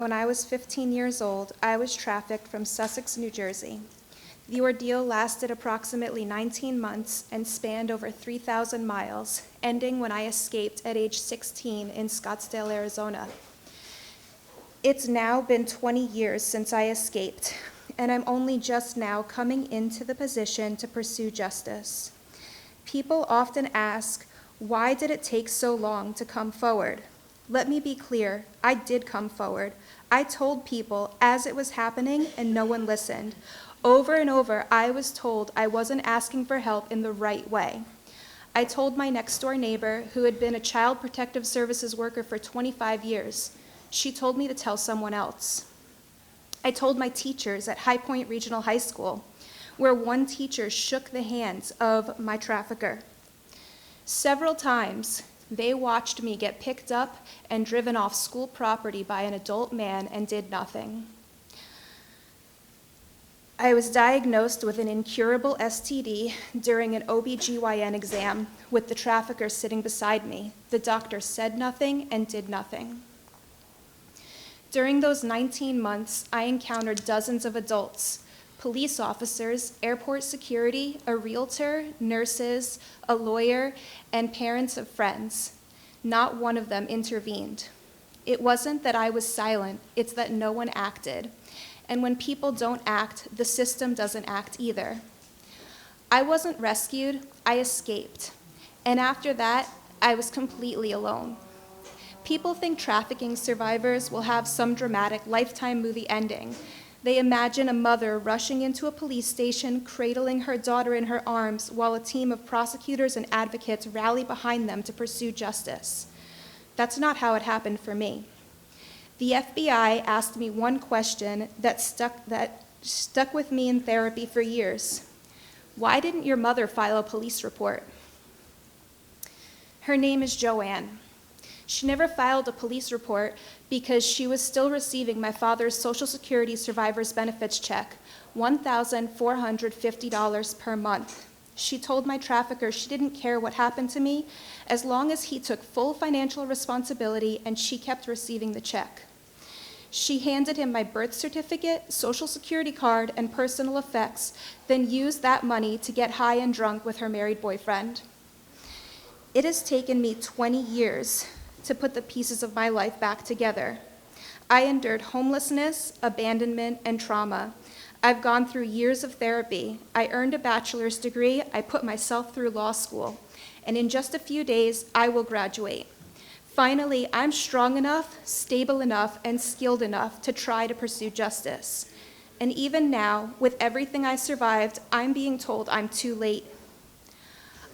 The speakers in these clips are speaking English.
When I was 15 years old, I was trafficked from Sussex, New Jersey. The ordeal lasted approximately 19 months and spanned over 3,000 miles, ending when I escaped at age 16 in Scottsdale, Arizona. It's now been 20 years since I escaped, and I'm only just now coming into the position to pursue justice. People often ask, why did it take so long to come forward? Let me be clear, I did come forward. I told people as it was happening and no one listened. Over and over, I was told I wasn't asking for help in the right way. I told my next door neighbor, who had been a child protective services worker for 25 years. She told me to tell someone else. I told my teachers at High Point Regional High School, where one teacher shook the hands of my trafficker. Several times, they watched me get picked up and driven off school property by an adult man and did nothing. I was diagnosed with an incurable STD during an OB/GYN exam with the trafficker sitting beside me. The doctor said nothing and did nothing. During those 19 months, I encountered dozens of adults, police officers, airport security, a realtor, nurses, a lawyer, and parents of friends. Not one of them intervened. It wasn't that I was silent, it's that no one acted. And when people don't act, the system doesn't act either. I wasn't rescued, I escaped. And after that, I was completely alone. People think trafficking survivors will have some dramatic Lifetime movie ending. They imagine a mother rushing into a police station, cradling her daughter in her arms, while a team of prosecutors and advocates rally behind them to pursue justice. That's not how it happened for me. The FBI asked me one question that stuck with me in therapy for years. Why didn't your mother file a police report? Her name is Joanne. She never filed a police report because she was still receiving my father's Social Security survivor's benefits check, $1,450 per month. She told my trafficker she didn't care what happened to me as long as he took full financial responsibility and she kept receiving the check. She handed him my birth certificate, Social Security card, and personal effects, then used that money to get high and drunk with her married boyfriend. It has taken me 20 years to put the pieces of my life back together. I endured homelessness, abandonment, and trauma. I've gone through years of therapy. I earned a bachelor's degree. I put myself through law school. And in just a few days, I will graduate. Finally, I'm strong enough, stable enough, and skilled enough to try to pursue justice. And even now, with everything I survived, I'm being told I'm too late.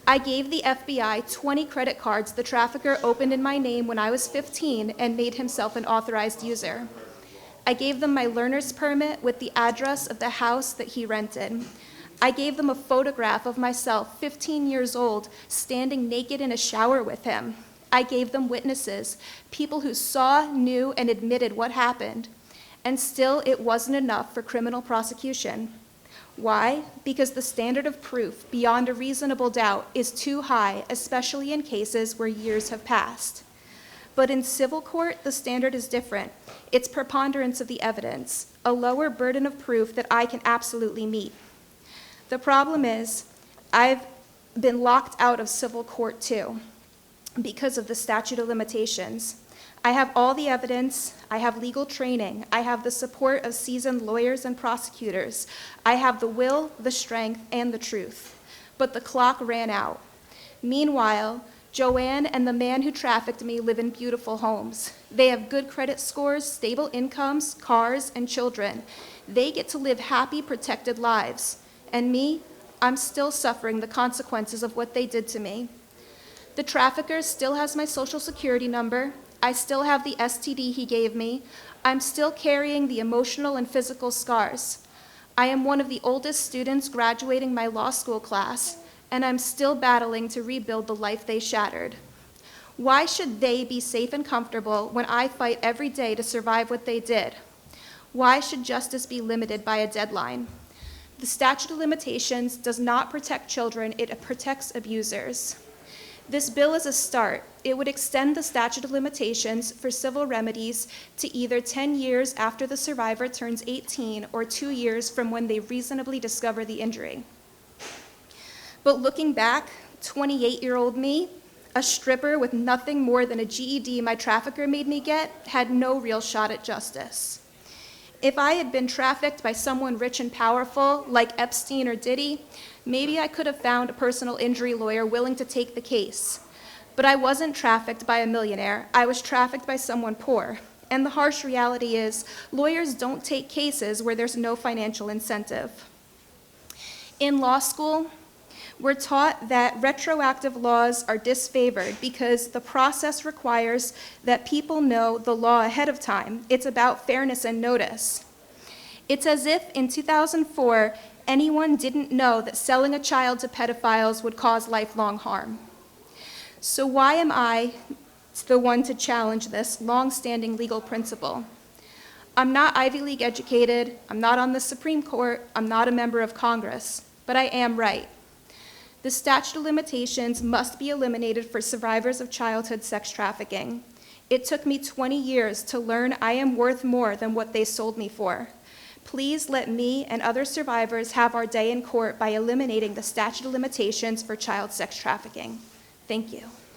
I gave the FBI 20 credit cards the trafficker opened in my name when I was 15 and made himself an authorized user. I gave them my learner's permit with the address of the house that he rented. I gave them a photograph of myself, 15 years old, standing naked in a shower with him. I gave them witnesses, people who saw, knew, and admitted what happened. And still, it wasn't enough for criminal prosecution. Why? Because the standard of proof, beyond a reasonable doubt, is too high, especially in cases where years have passed. But in civil court, the standard is different. It's preponderance of the evidence, a lower burden of proof that I can absolutely meet. The problem is, I've been locked out of civil court too, because of the statute of limitations. I have all the evidence, I have legal training, I have the support of seasoned lawyers and prosecutors, I have the will, the strength, and the truth. But the clock ran out. Meanwhile, Joanne and the man who trafficked me live in beautiful homes. They have good credit scores, stable incomes, cars, and children. They get to live happy, protected lives. And me, I'm still suffering the consequences of what they did to me. The trafficker still has my Social Security number. I still have the STD he gave me. I'm still carrying the emotional and physical scars. I am one of the oldest students graduating my law school class, and I'm still battling to rebuild the life they shattered. Why should they be safe and comfortable when I fight every day to survive what they did? Why should justice be limited by a deadline? The statute of limitations does not protect children, it protects abusers. This bill is a start. it would extend the statute of limitations for civil remedies to either 10 years after the survivor turns 18 or 2 years from when they reasonably discover the injury. But looking back, 28-year-old me, a stripper with nothing more than a GED my trafficker made me get, had no real shot at justice. If I had been trafficked by someone rich and powerful, like Epstein or Diddy, maybe I could have found a personal injury lawyer willing to take the case. But I wasn't trafficked by a millionaire. I was trafficked by someone poor. And the harsh reality is, lawyers don't take cases where there's no financial incentive. In law school, we're taught that retroactive laws are disfavored because the process requires that people know the law ahead of time. It's about fairness and notice. It's as if in 2004, anyone didn't know that selling a child to pedophiles would cause lifelong harm. So why am I the one to challenge this long-standing legal principle? I'm not Ivy League educated, I'm not on the Supreme Court, I'm not a member of Congress, but I am right. The statute of limitations must be eliminated for survivors of childhood sex trafficking. It took me 20 years to learn I am worth more than what they sold me for. Please let me and other survivors have our day in court by eliminating the statute of limitations for child sex trafficking. Thank you.